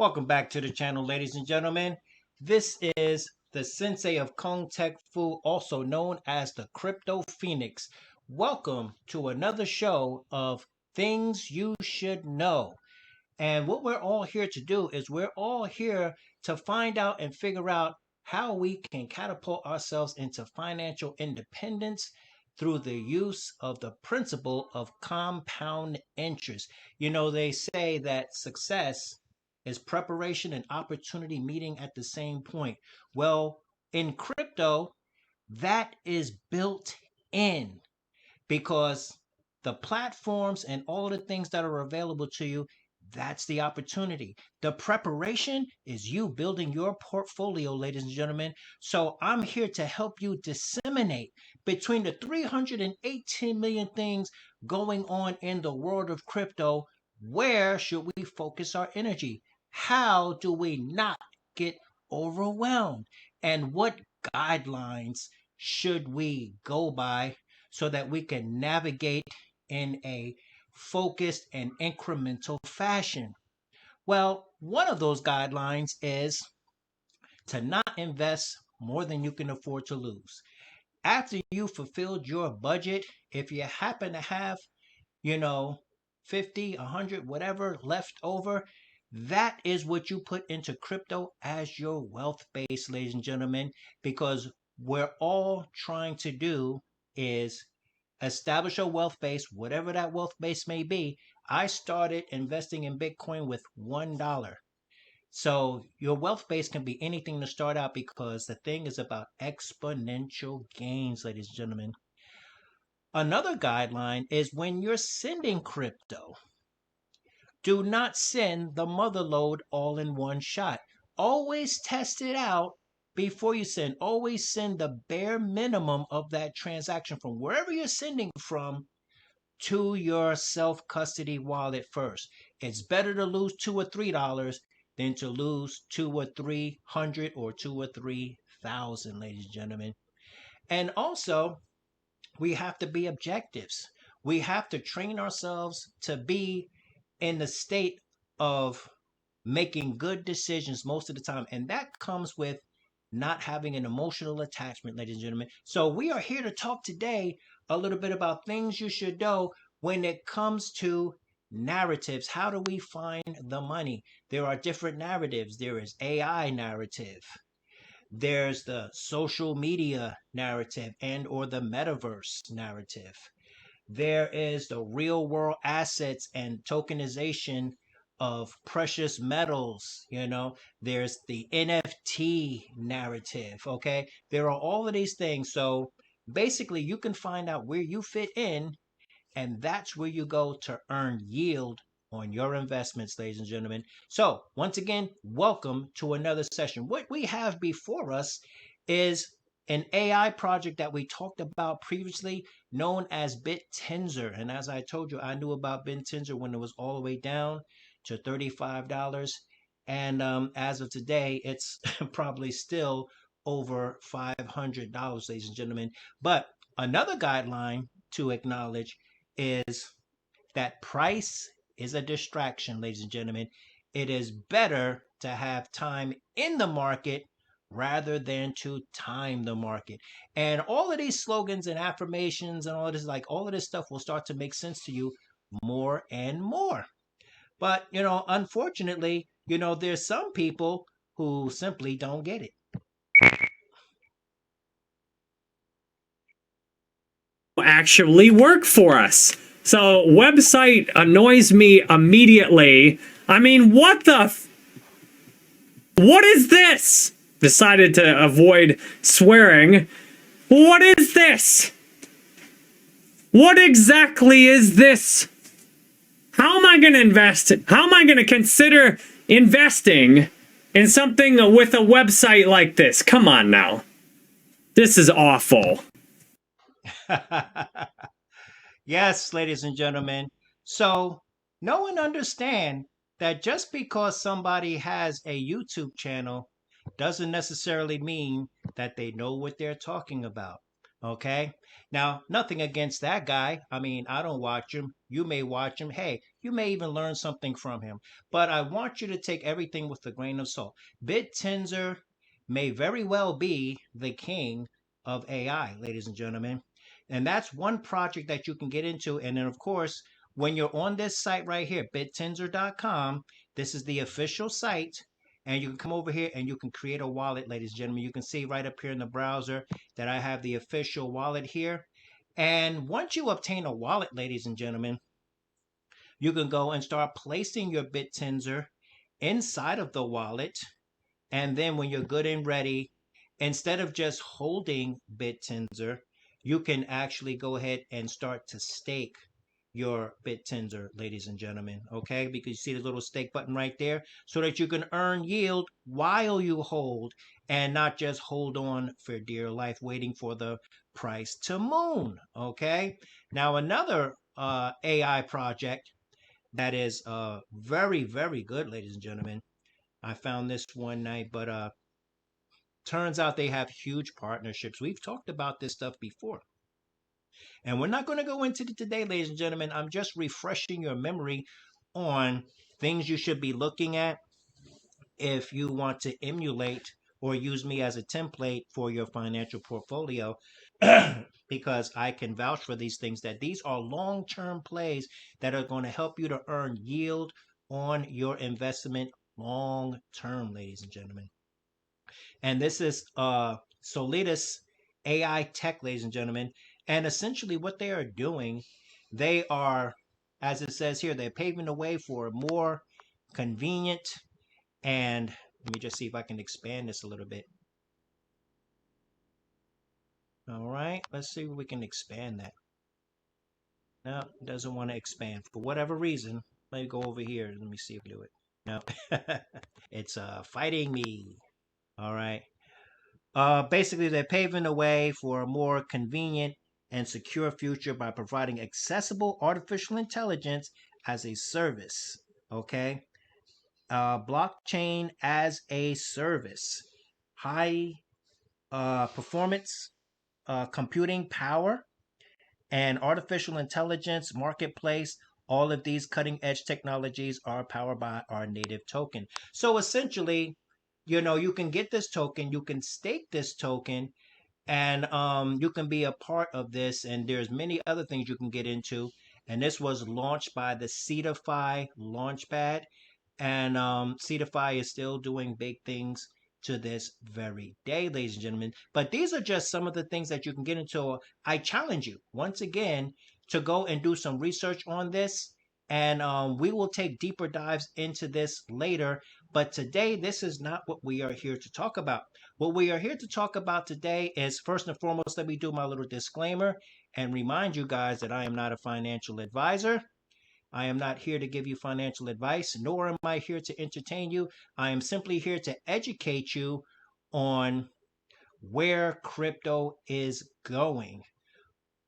Welcome back to the channel, ladies and gentlemen. This is the Sensei of CONTRCT, also known as the Crypto Phoenix. Welcome to another show of Things You Should Know. And what we're all here to do is we're all here to find out and figure out how we can catapult ourselves into financial independence through the use of the principle of compound interest. You know, they say that success is preparation and opportunity meeting at the same point. Well, in crypto, that is built in because the platforms and all of the things that are available to you, that's the opportunity. The preparation is you building your portfolio, ladies and gentlemen. So I'm here to help you disseminate between the 318 million things going on in the world of crypto. Where should we focus our energy? How do we not get overwhelmed? And what guidelines should we go by so that we can navigate in a focused and incremental fashion? Well, one of those guidelines is to not invest more than you can afford to lose. After you fulfilled your budget, if you happen to have, you know, 50, 100, whatever left over, that is what you put into crypto as your wealth base, ladies and gentlemen, because we're all trying to do is establish a wealth base, whatever that wealth base may be. I started investing in Bitcoin with $1. So your wealth base can be anything to start out because the thing is about exponential gains, ladies and gentlemen. Another guideline is when you're sending crypto, do not send the mother load all in one shot. Always test it out before you send. Always send the bare minimum of that transaction from wherever you're sending from to your self-custody wallet first. It's better to lose $2 or $3 than to lose 200 or 300 or 2 or 3,000, ladies and gentlemen. And also, we have to be objectives. We have to train ourselves to be in the state of making good decisions most of the time. And that comes with not having an emotional attachment, ladies and gentlemen. So we are here to talk today a little bit about things you should know when it comes to narratives. How do we find the money? There are different narratives. There is AI narrative. There's the social media narrative and or the metaverse narrative. There is the real world assets and tokenization of precious metals. There's the NFT narrative. Okay, there are all of these things. So basically you can find out where you fit in, and that's where you go to earn yield on your investments, ladies and gentlemen. So once again, welcome to another session. What we have before us is an AI project that we talked about previously, known as BitTensor. And as I told you, I knew about BitTensor when it was all the way down to $35. And as of today, it's probably still over $500, ladies and gentlemen. But another guideline to acknowledge is that price is a distraction, ladies and gentlemen. It is better to have time in the market rather than to time the market. And all of these slogans and affirmations and all of this, all of this stuff will start to make sense to you more and more. But, unfortunately, there's some people who simply don't get it. Actually work for us. So website annoys me immediately. I mean, what is this? Decided to avoid swearing. What is this? What exactly is this? How am I going to invest? How am I going to consider investing in something with a website like this? Come on now. This is awful. Yes, ladies and gentlemen. So know and understand that just because somebody has a YouTube channel doesn't necessarily mean that they know what they're talking about. Okay? Now, nothing against that guy. I mean, I don't watch him. You may watch him. Hey, you may even learn something from him. But I want you to take everything with a grain of salt. BitTenzer may very well be the king of AI, ladies and gentlemen. And that's one project that you can get into. And then, of course, when you're on this site right here, bittenzer.com, this is the official site. And you can come over here and you can create a wallet, ladies and gentlemen. You can see right up here in the browser that I have the official wallet here. And once you obtain a wallet, ladies and gentlemen, you can go and start placing your BitTenzer inside of the wallet. And then when you're good and ready, instead of just holding BitTenzer, you can actually go ahead and start to stake your BitTenzer, ladies and gentlemen. Okay, because you see the little stake button right there, so that you can earn yield while you hold and not just hold on for dear life waiting for the price to moon. Okay, now another AI project that is very, very good, ladies and gentlemen. I found this one night, but turns out they have huge partnerships. We've talked about this stuff before. And we're not going to go into it today, ladies and gentlemen. I'm just refreshing your memory on things you should be looking at if you want to emulate or use me as a template for your financial portfolio. Because I can vouch for these things, that these are long-term plays that are going to help you to earn yield on your investment long term, ladies and gentlemen. And this is Solidus AI Tech, ladies and gentlemen. And essentially what they are doing, they are, as it says here, they're paving the way for a more convenient, and let me just see if I can expand this a little bit. All right, let's see if we can expand that. No, it doesn't want to expand for whatever reason. Let me go over here. Let me see if I do it. No, it's fighting me. All right. Basically, they're paving the way for a more convenient and secure future by providing accessible artificial intelligence as a service. Okay. Blockchain as a service. High performance computing power and artificial intelligence marketplace. All of these cutting edge technologies are powered by our native token. So essentially, you can get this token, you can stake this token, and you can be a part of this. And there's many other things you can get into. And this was launched by the Cetify Launchpad. And Cetify is still doing big things to this very day, ladies and gentlemen. But these are just some of the things that you can get into. I challenge you once again to go and do some research on this. And we will take deeper dives into this later. But today, this is not what we are here to talk about. What we are here to talk about today is, first and foremost, let me do my little disclaimer and remind you guys that I am not a financial advisor. I am not here to give you financial advice, nor am I here to entertain you. I am simply here to educate you on where crypto is going.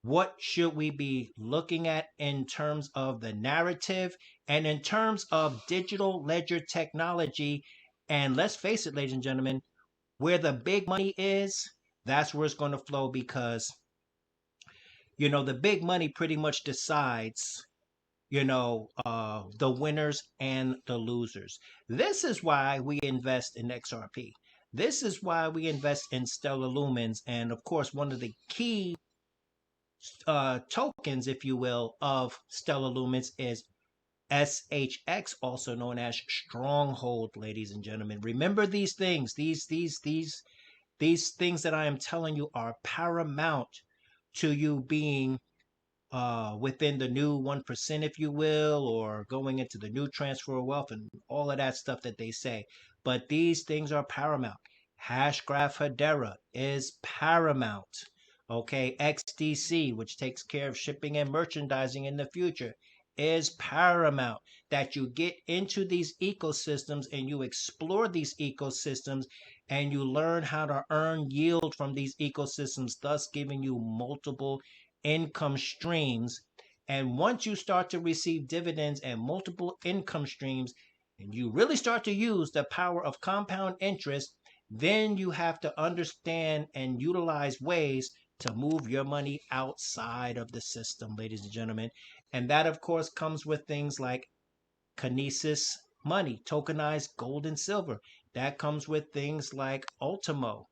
What should we be looking at in terms of the narrative and in terms of digital ledger technology? And let's face it, ladies and gentlemen, where the big money is, that's where it's going to flow, because, the big money pretty much decides the winners and the losers. This is why we invest in XRP. This is why we invest in Stellar Lumens. And of course, one of the key tokens, if you will, of Stellar Lumens is SHX, also known as Stronghold, ladies and gentlemen. Remember these things. These things that I am telling you are paramount to you being within the new 1%, if you will, or going into the new transfer of wealth and all of that stuff that they say. But these things are paramount. Hashgraph Hedera is paramount. Okay, XDC, which takes care of shipping and merchandising in the future, is paramount. That you get into these ecosystems and you explore these ecosystems and you learn how to earn yield from these ecosystems, thus giving you multiple income streams. And once you start to receive dividends and multiple income streams, and you really start to use the power of compound interest, then you have to understand and utilize ways to move your money outside of the system, ladies and gentlemen. And that, of course, comes with things like KINESIS money, tokenized gold and silver. That comes with things like ULTIMO.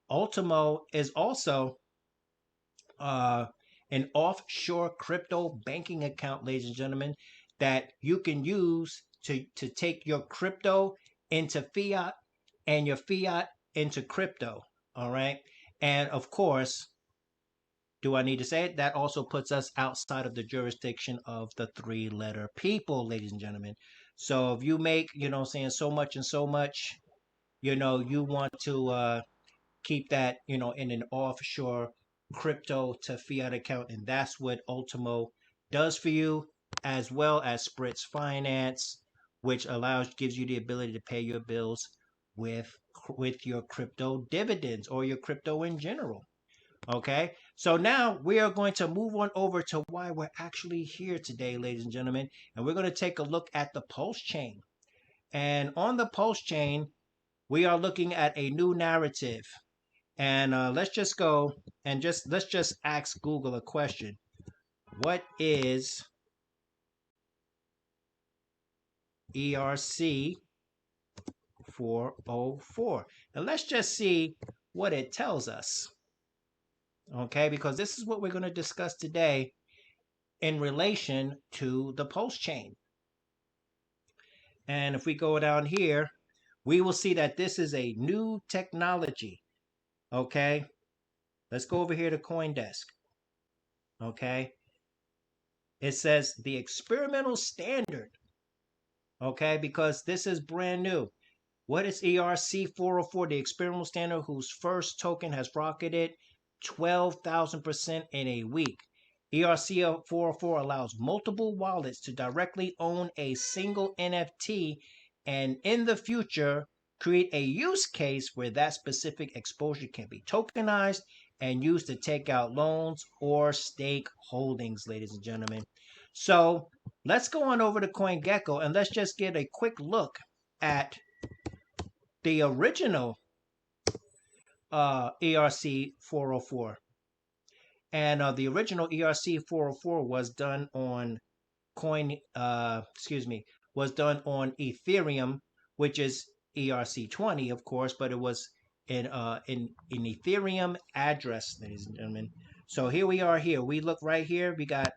ULTIMO is also uh, an offshore crypto banking account, ladies and gentlemen, that you can use to take your crypto into fiat and your fiat into crypto. All right. And of course, do I need to say it? That also puts us outside of the jurisdiction of the three-letter people, ladies and gentlemen. So if you make, saying so much and so much, you want to keep that, in an offshore crypto to fiat account. And that's what Ultimo does for you, as well as Spritz Finance, which gives you the ability to pay your bills with your crypto dividends or your crypto in general. Okay, so now we are going to move on over to why we're actually here today, ladies and gentlemen, and we're going to take a look at the Pulsechain. And on the Pulsechain, we are looking at a new narrative. And let's just go and let's just ask Google a question. What is ERC 404? And let's just see what it tells us. Okay, because this is what we're going to discuss today in relation to the Pulsechain. And if we go down here, we will see that this is a new technology. Okay, let's go over here to CoinDesk. Okay, it says the experimental standard. Okay, because this is brand new. What is ERC 404? The experimental standard whose first token has rocketed 12,000% in a week. ERC 404 allows multiple wallets to directly own a single NFT and in the future create a use case where that specific exposure can be tokenized and used to take out loans or stake holdings, ladies and gentlemen. So let's go on over to CoinGecko and let's just get a quick look at the original ERC 404. And the original ERC 404 was done on was done on Ethereum, which is ERC 20, of course, but it was in Ethereum address, ladies and gentlemen. So here we are here. We look right here. We got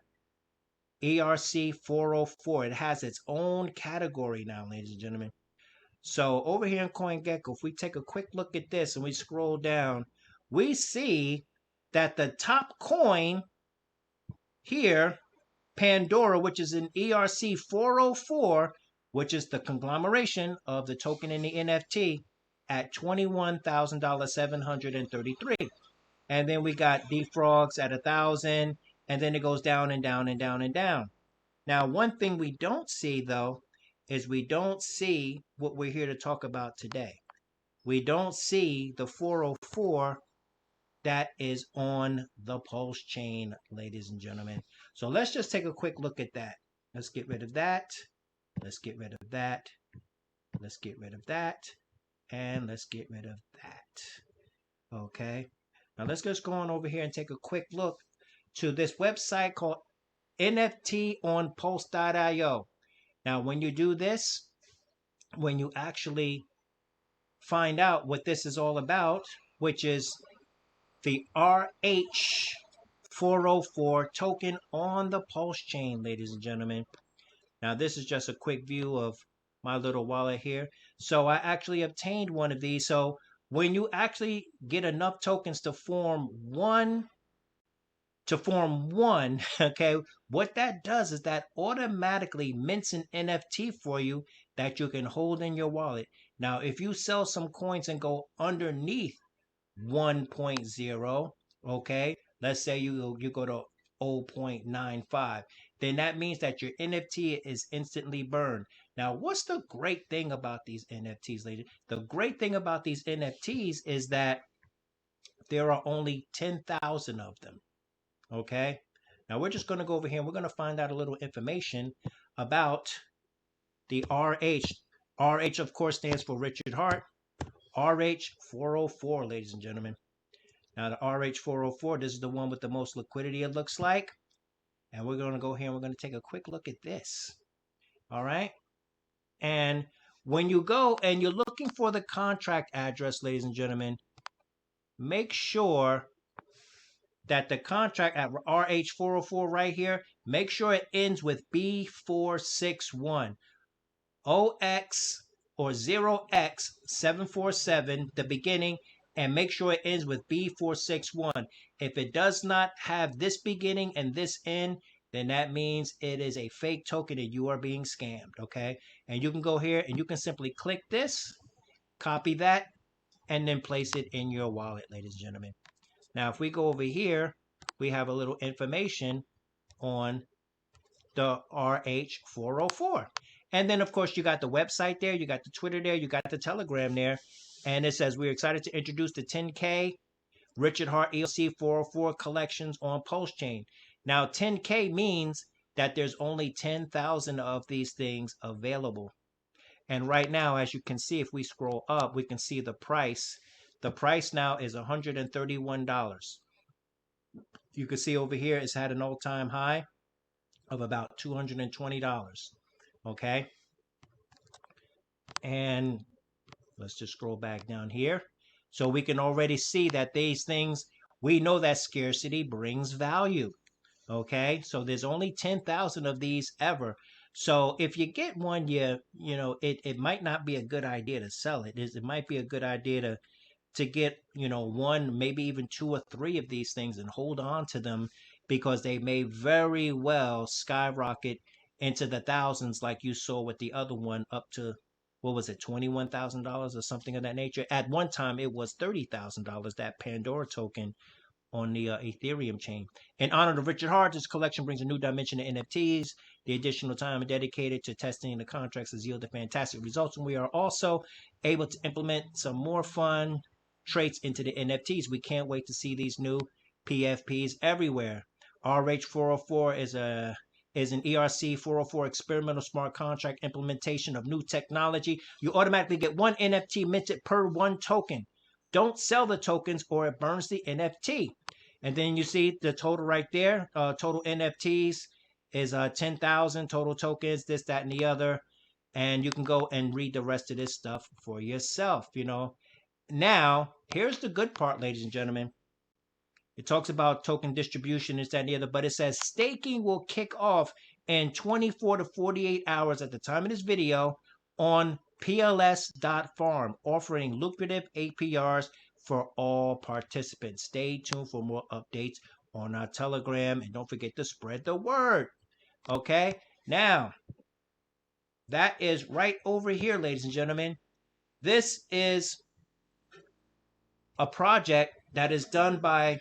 ERC 404. It has its own category now, ladies and gentlemen. So over here in CoinGecko, if we take a quick look at this and we scroll down, we see that the top coin here, Pandora, which is an ERC 404, which is the conglomeration of the token and the NFT at $21,733. And then we got Defrogs at 1,000, and then it goes down and down and down and down. Now, one thing we don't see, though, is we don't see what we're here to talk about today. We don't see the 404 that is on the Pulsechain, ladies and gentlemen. So let's just take a quick look at that. Let's get rid of that. Let's get rid of that. Let's get rid of that. And let's get rid of that. Okay. Now let's just go on over here and take a quick look to this website called NFTonPulse.io. Now, when you do this, when you actually find out what this is all about, which is the RH404 token on the Pulsechain, ladies and gentlemen. Now, this is just a quick view of my little wallet here. So I actually obtained one of these. So when you actually get enough tokens to form one, okay, what that does is that automatically mints an NFT for you that you can hold in your wallet. Now, if you sell some coins and go underneath 1.0, okay, let's say you go to 0.95, then that means that your NFT is instantly burned. Now, what's the great thing about these NFTs, ladies? The great thing about these NFTs is that there are only 10,000 of them. Okay, now we're just going to go over here and we're going to find out a little information about the RH. RH, of course, stands for Richard Hart. RH 404, ladies and gentlemen. Now the RH404, this is the one with the most liquidity, it looks like. And we're going to go here and we're going to take a quick look at this. All right. And when you go and you're looking for the contract address, ladies and gentlemen, make sure that the contract at RH404 right here, make sure it ends with B461. OX or 0X747, the beginning, and make sure it ends with B461. If it does not have this beginning and this end, then that means it is a fake token and you are being scammed, okay? And you can go here and you can simply click this, copy that, and then place it in your wallet, ladies and gentlemen. Now, if we go over here, we have a little information on the RH404. And then, of course, you got the website there, you got the Twitter there, you got the Telegram there. And it says, we're excited to introduce the 10K Richard Hart ELC 404 collections on Pulsechain. Now, 10K means that there's only 10,000 of these things available. And right now, as you can see, if we scroll up, we can see the price. The price now is $131. You can see over here, it's had an all-time high of about $220. Okay. And let's just scroll back down here. So we can already see that these things, we know that scarcity brings value. Okay. So there's only 10,000 of these ever. So if you get one, it might not be a good idea to sell it. It might be a good idea to get, one, maybe even two or three of these things and hold on to them, because they may very well skyrocket into the thousands, like you saw with the other one, up to, what was it, $21,000 or something of that nature. At one time, it was $30,000, that Pandora token on the Ethereum chain. In honor of Richard Hart, this collection brings a new dimension to NFTs. The additional time dedicated to testing the contracts has yielded fantastic results, and we are also able to implement some more fun traits into the NFTs. We can't wait to see these new PFPs everywhere. RH404 is an ERC 404 experimental smart contract implementation of new technology. You automatically get one NFT minted per one token. Don't sell the tokens or it burns the NFT. And then you see the total right there. Total NFTs is 10,000 total tokens, this, that, and the other. And you can go and read the rest of this stuff for yourself, Now, here's the good part, ladies and gentlemen. It talks about token distribution, this, that, and the other, but it says staking will kick off in 24 to 48 hours at the time of this video on pls.farm, offering lucrative APRs for all participants. Stay tuned for more updates on our Telegram, and don't forget to spread the word. Okay, now that is right over here, ladies and gentlemen. This is a project that is done by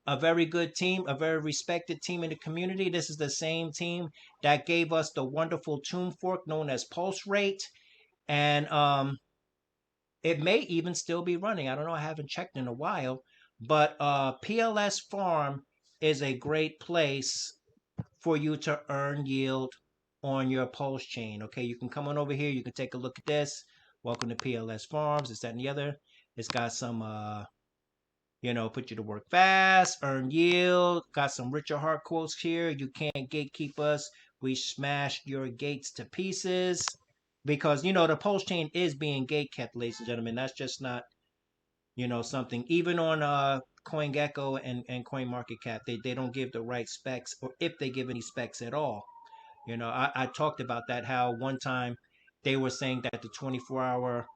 a very good team, a very respected team in the community. This is the same team that gave us the wonderful tune fork known as Pulse Rate. And it may even still be running. I don't know. I haven't checked in a while. But PLS Farm is a great place for you to earn yield on your Pulse chain. Okay, you can come on over here. You can take a look at this. Welcome to PLS Farms. This, that, and the other. It's got some, put you to work fast, earn yield. Got some Richard Hart quotes here. You can't gatekeep us. We smashed your gates to pieces. Because, the Pulse chain is being gatekept, ladies and gentlemen. That's just not, something. Even on CoinGecko and CoinMarketCap, they don't give the right specs, or if they give any specs at all. I talked about that, how one time they were saying that the 24-hour,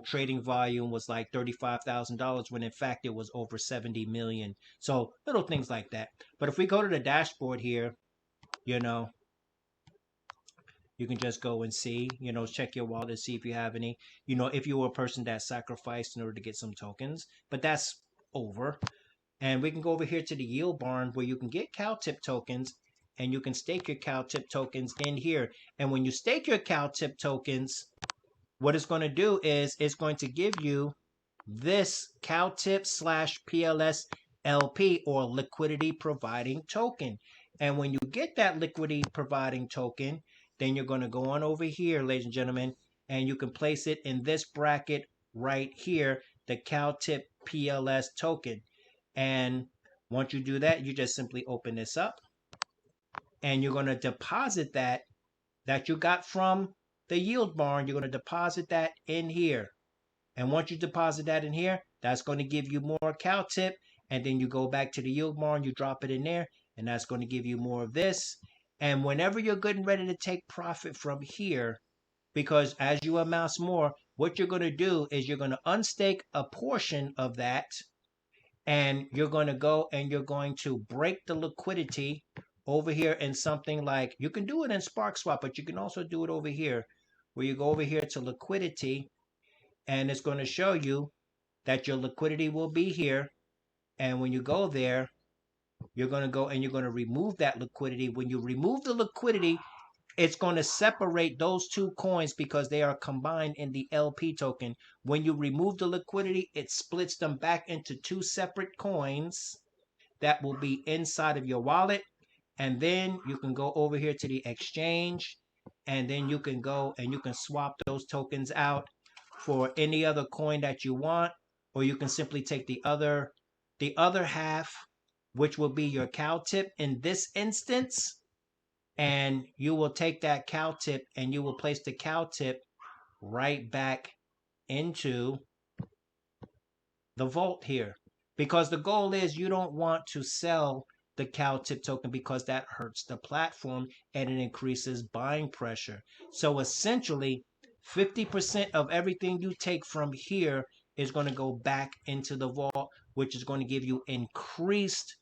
trading volume was like $35,000 when in fact it was over 70 million. So little things like that. But if we go to the dashboard here, you can just go and see, check your wallet, see if you have any, if you were a person that sacrificed in order to get some tokens, but that's over. And we can go over here to the yield barn where you can get CowTip tokens, and you can stake your CowTip tokens in here. And when you stake your CowTip tokens, what it's going to do is it's going to give you this CowTip/PLS LP, or liquidity providing token. And when you get that liquidity providing token, then you're going to go on over here, ladies and gentlemen, and you can place it in this bracket right here, the CowTip PLS token. And once you do that, you just simply open this up and you're going to deposit that you got from the yield barn. You're going to deposit that in here. And once you deposit that in here, that's going to give you more cow tip. And then you go back to the yield barn, you drop it in there, and that's going to give you more of this. And whenever you're good and ready to take profit from here, because as you amass more, what you're going to do is you're going to unstake a portion of that, and you're going to go and you're going to break the liquidity over here in something like, you can do it in SparkSwap, but you can also do it over here, where you go over here to liquidity, and it's going to show you that your liquidity will be here. And when you go there, you're going to go and you're going to remove that liquidity. When you remove the liquidity, it's going to separate those two coins because they are combined in the LP token. When you remove the liquidity, it splits them back into two separate coins that will be inside of your wallet. And then you can go over here to the exchange, and then you can go and you can swap those tokens out for any other coin that you want, or you can simply take the other half, which will be your cow tip in this instance, and you will take that cow tip and you will place the cow tip right back into the vault here, because the goal is you don't want to sell the cow tip token because that hurts the platform and it increases buying pressure. So essentially 50% of everything you take from here is going to go back into the vault, which is going to give you increased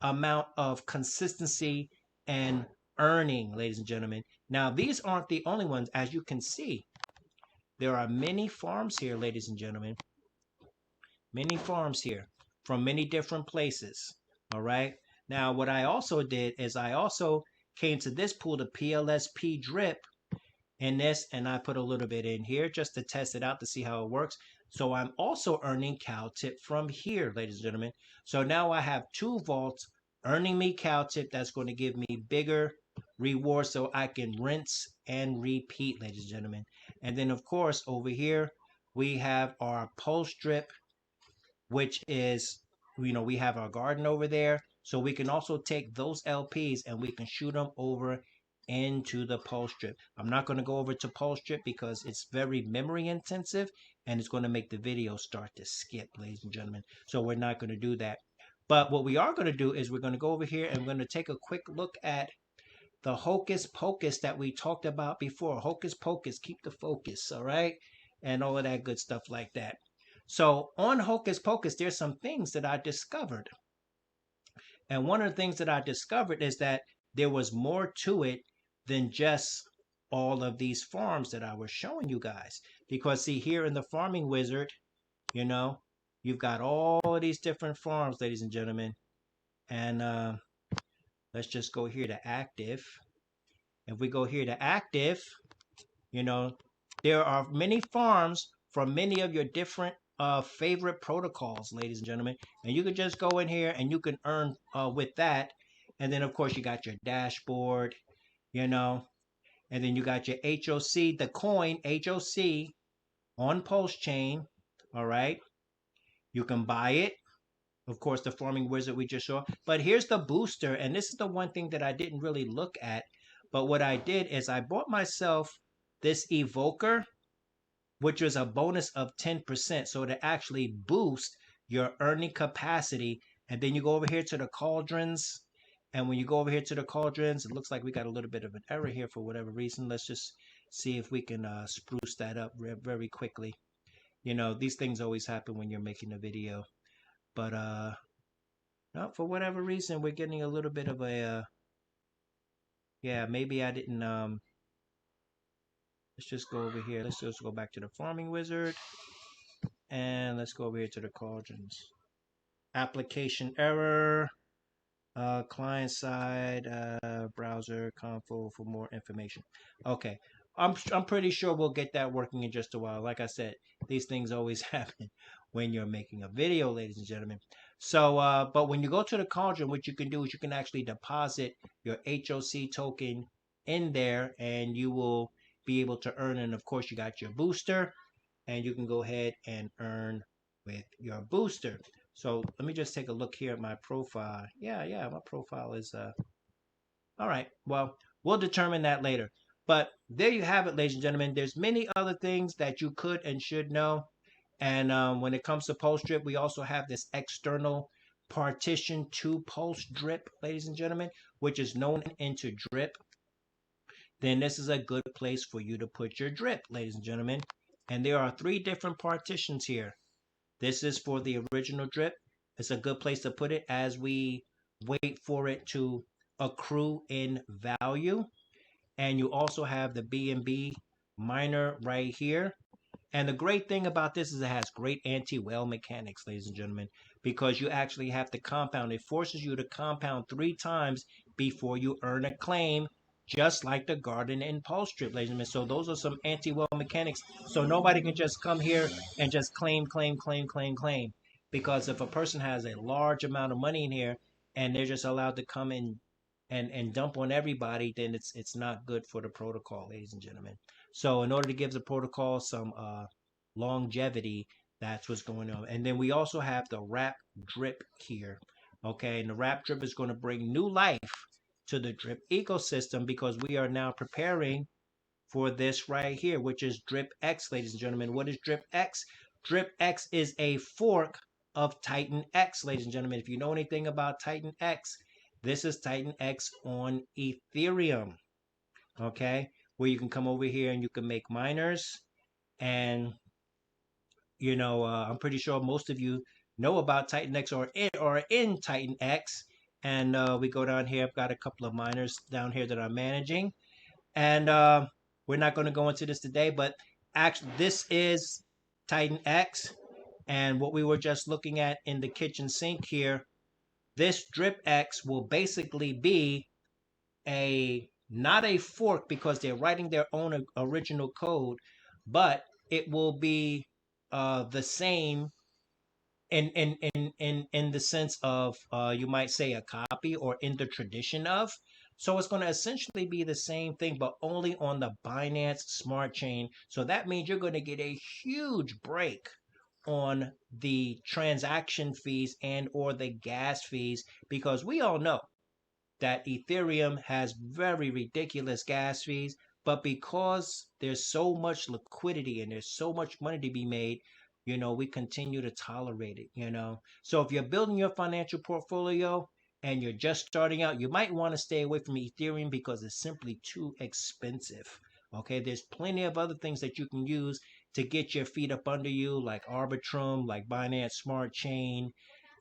amount of consistency and earning, ladies and gentlemen. Now, these aren't the only ones. As you can see, there are many farms here, ladies and gentlemen. Many farms here from many different places. All right. Now, what I also did is I also came to this pool, the PLSP drip in this, and I put a little bit in here just to test it out to see how it works. So I'm also earning cow tip from here, ladies and gentlemen. So now I have two vaults earning me cow tip that's going to give me bigger rewards so I can rinse and repeat, ladies and gentlemen. And then, of course, over here, we have our Pulse drip, which is, we have our garden over there. So we can also take those LPs and we can shoot them over into the Pulse drip. I'm not going to go over to Pulse drip because it's very memory intensive and it's going to make the video start to skip, ladies and gentlemen. So we're not going to do that. But what we are going to do is we're going to go over here and we're going to take a quick look at the hocus pocus that we talked about before. Hocus pocus, keep the focus, all right? And all of that good stuff like that. So on Hocus Pocus, there's some things that I discovered. And one of the things that I discovered is that there was more to it than just all of these farms that I was showing you guys. Because see, here in the Farming Wizard, you've got all of these different farms, ladies and gentlemen. And let's just go here to active. If we go here to active, there are many farms from many of your different favorite protocols, ladies and gentlemen. And you can just go in here and you can earn with that. And then, of course, you got your dashboard, and then you got your HOC, the coin HOC on Pulsechain. All right. You can buy it. Of course, the Farming Wizard we just saw. But here's the booster. And this is the one thing that I didn't really look at. But what I did is I bought myself this Evoker, which was a bonus of 10%. So to actually boost your earning capacity. And then you go over here to the cauldrons. And when you go over here to the cauldrons, it looks like we got a little bit of an error here for whatever reason. Let's just see if we can spruce that up very quickly. These things always happen when you're making a video. But no, for whatever reason, we're getting a little bit of a, yeah, maybe I didn't, let's just go over here. Let's just go back to the Farming Wizard. And let's go over here to the cauldrons. Application error. Client side, browser console for more information. Okay. I'm pretty sure we'll get that working in just a while. Like I said, these things always happen when you're making a video, ladies and gentlemen. So, but when you go to the cauldron, what you can do is you can actually deposit your HOC token in there and you will be able to earn. And of course, you got your booster and you can go ahead and earn with your booster. So let me just take a look here at my profile. Yeah, my profile is all right. Well, we'll determine that later. But there you have it, ladies and gentlemen. There's many other things that you could and should know. And when it comes to pulse drip, we also have this external partition to pulse drip, ladies and gentlemen, which is known into drip. Then this is a good place for you to put your drip, ladies and gentlemen. And there are 3 different partitions here. This is for the original drip. It's a good place to put it as we wait for it to accrue in value. And you also have the B&B miner right here. And the great thing about this is it has great anti-whale mechanics, ladies and gentlemen, because you actually have to compound. It forces you to compound 3 times before you earn a claim, just like the Garden and Pulse Strip, ladies and gentlemen. So those are some anti-whale mechanics. So nobody can just come here and just claim. Because if a person has a large amount of money in here and they're just allowed to come in and dump on everybody, then it's not good for the protocol, ladies and gentlemen. So in order to give the protocol some longevity, that's what's going on. And then we also have the wrap drip here. Okay, and the wrap drip is going to bring new life to the drip ecosystem because we are now preparing for this right here, which is Dripx, ladies and gentlemen. What is Dripx? Dripx is a fork of Titan X, ladies and gentlemen. If you know anything about Titan X, this is Titan X on Ethereum. Okay, where you can come over here and you can make miners. And I'm pretty sure most of you know about Titan X or in Titan X. And we go down here. I've got a couple of miners down here that I'm managing, and we're not going to go into this today. But actually, this is Titan X, and what we were just looking at in the kitchen sink here. This Dripx will basically be not a fork because they're writing their own original code, but it will be the same in the sense of you might say a copy or in the tradition of. So it's going to essentially be the same thing, but only on the Binance Smart Chain. So that means you're going to get a huge break on the transaction fees and or the gas fees, because we all know that Ethereum has very ridiculous gas fees, but because there's so much liquidity and there's so much money to be made, we continue to tolerate it. So if you're building your financial portfolio and you're just starting out, you might want to stay away from Ethereum because it's simply too expensive. Okay, there's plenty of other things that you can use to get your feet up under you, like Arbitrum, like Binance Smart Chain,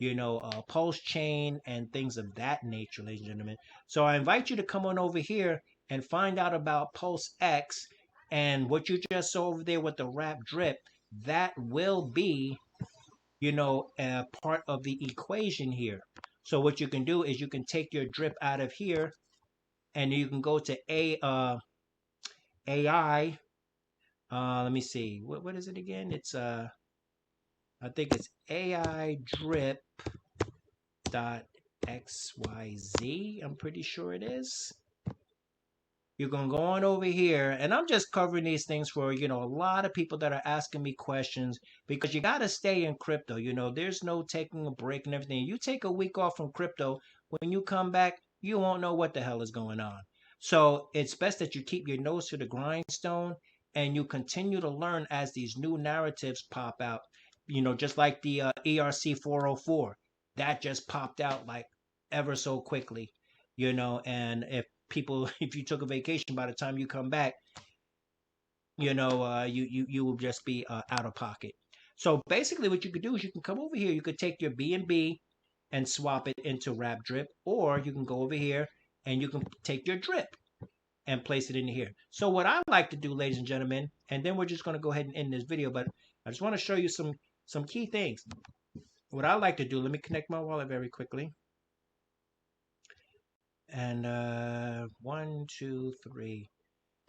Pulsechain, and things of that nature, ladies and gentlemen. So I invite you to come on over here and find out about PulseX, and what you just saw over there with the wrap drip. That will be, a part of the equation here. So what you can do is you can take your drip out of here, and you can go to AI. Let me see. What is it again? It's I think it's AI drip .xyz. I'm pretty sure it is. You're going to go on over here, and I'm just covering these things for, a lot of people that are asking me questions, because you got to stay in crypto. There's no taking a break and everything. You take a week off from crypto, when you come back, you won't know what the hell is going on. So it's best that you keep your nose to the grindstone and you continue to learn as these new narratives pop out. Just like the ERC 404, that just popped out like ever so quickly. And if you took a vacation, by the time you come back, you will just be out of pocket. So basically what you could do is you can come over here, you could take your BNB and swap it into wrap drip, or you can go over here and you can take your drip and place it in here. So what I like to do, ladies and gentlemen, and then we're just going to go ahead and end this video, but I just want to show you some key things. What I like to do, let me connect my wallet very quickly. And 1, 2, 3.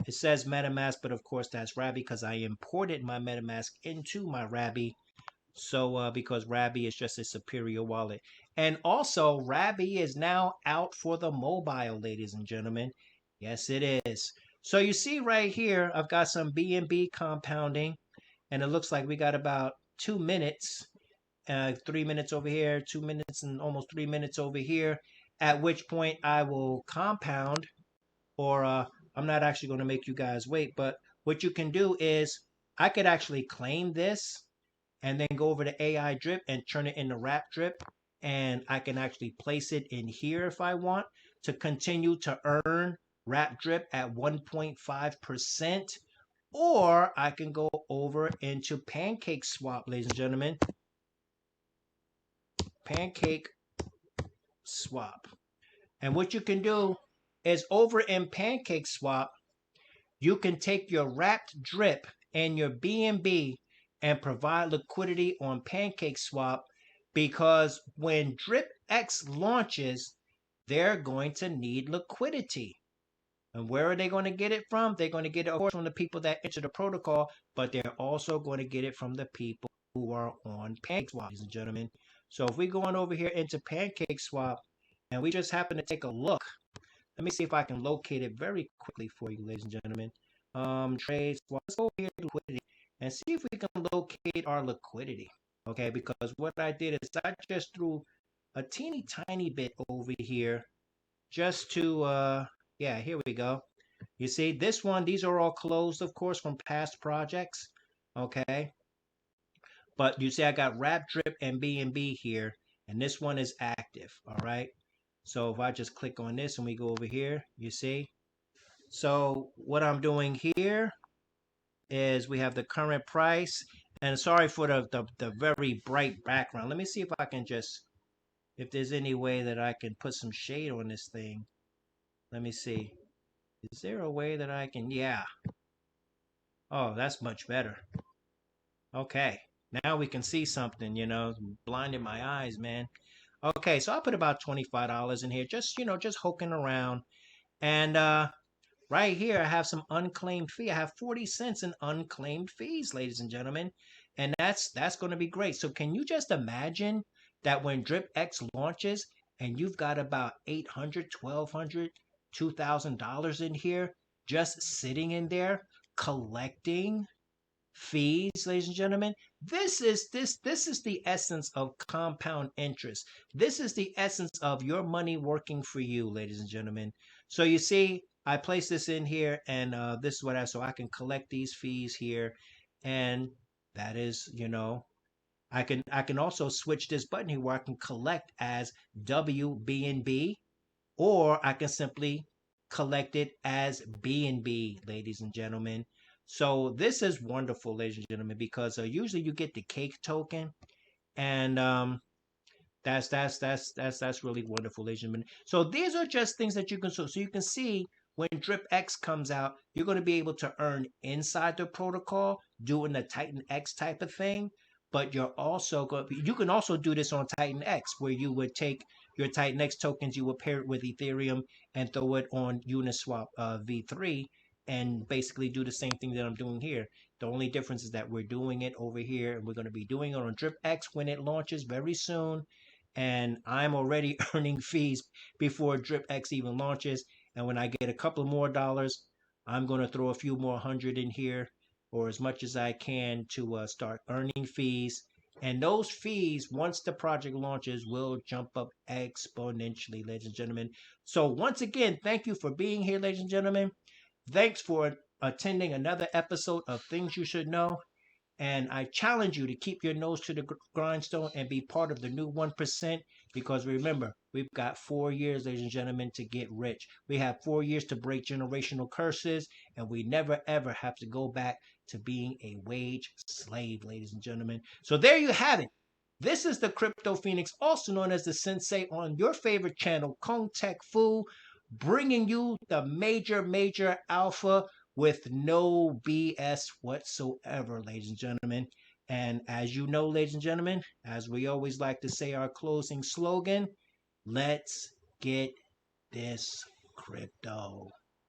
It says MetaMask, but of course that's Rabby because I imported my MetaMask into my Rabby. So because Rabby is just a superior wallet. And also Rabby is now out for the mobile, ladies and gentlemen. Yes, it is. So you see right here, I've got some BNB compounding, and it looks like we got about 2 minutes. 3 minutes over here, 2 minutes, and almost 3 minutes over here, at which point I will compound, or I'm not actually going to make you guys wait, but what you can do is I could actually claim this and then go over to AI drip and turn it into wrap drip. And I can actually place it in here if I want to continue to earn wrap drip at 1.5%. Or I can go over into Pancake Swap, ladies and gentlemen. Pancake Swap. And what you can do is over in Pancake Swap, you can take your wrapped drip and your BNB and provide liquidity on Pancake Swap, because when Dripx launches, they're going to need liquidity. And where are they going to get it from? They're going to get it, of course, from the people that enter the protocol, but they're also going to get it from the people who are on Pancake Swap, ladies and gentlemen. So if we go on over here into Pancake Swap and we just happen to take a look, let me see if I can locate it very quickly for you, ladies and gentlemen. Trade swap. Let's go over here to liquidity and see if we can locate our liquidity. Okay, because what I did is I just threw a teeny tiny bit over here just to yeah, here we go. You see this one, these are all closed, of course, from past projects. Okay. But you see I got wrap drip and BNB here, and this one is active. All right. So if I just click on this and we go over here, you see. So what I'm doing here is we have the current price, and sorry for the very bright background. Let me see if I can just, if there's any way that I can put some shade on this thing. Let me see. Is there a way that I can, yeah. Oh, that's much better. Okay. Now we can see something, you know, blinding my eyes, man. Okay, so I'll put about $25 in here, just, you know, just hoking around. And right here, I have some unclaimed fee. I have 40 cents in unclaimed fees, ladies and gentlemen. And that's going to be great. So can you just imagine that when Dripx launches and you've got about $800, $1,200, $2,000 in here just sitting in there collecting fees, ladies and gentlemen. This is the essence of compound interest. This is the essence of your money working for you, ladies and gentlemen. So you see, I place this in here, and this is what so I can collect these fees here, and that is, you know, I can also switch this button here where I can collect as WBNB, or I can simply collect it as BNB, ladies and gentlemen. So this is wonderful, ladies and gentlemen, because usually you get the cake token, and that's really wonderful, ladies and gentlemen. So these are just things that you can so you can see when Dripx comes out, you're going to be able to earn inside the protocol doing the Titan X type of thing. But you can also do this on Titan X, where you would take your Titan X tokens, you would pair it with Ethereum and throw it on Uniswap V3, and basically do the same thing that I'm doing here. The only difference is that we're doing it over here, and we're going to be doing it on Dripx when it launches very soon. And I'm already earning fees before Dripx even launches. And when I get a couple more dollars, I'm going to throw a few more hundred in here, or as much as I can, to start earning fees. And those fees, once the project launches, will jump up exponentially, ladies and gentlemen. So once again, thank you for being here, ladies and gentlemen. Thanks for attending another episode of Things You Should Know. And I challenge you to keep your nose to the grindstone and be part of the new 1%, because remember, we've got 4 years, ladies and gentlemen, to get rich. We have 4 years to break generational curses, and we never, ever have to go back to being a wage slave, ladies and gentlemen. So there you have it. This is the Crypto Phoenix, also known as the Sensei, on your favorite channel, CONTRCT, bringing you the major alpha with no BS whatsoever, ladies and gentlemen. And as you know, ladies and gentlemen, as we always like to say our closing slogan, let's get this crypto.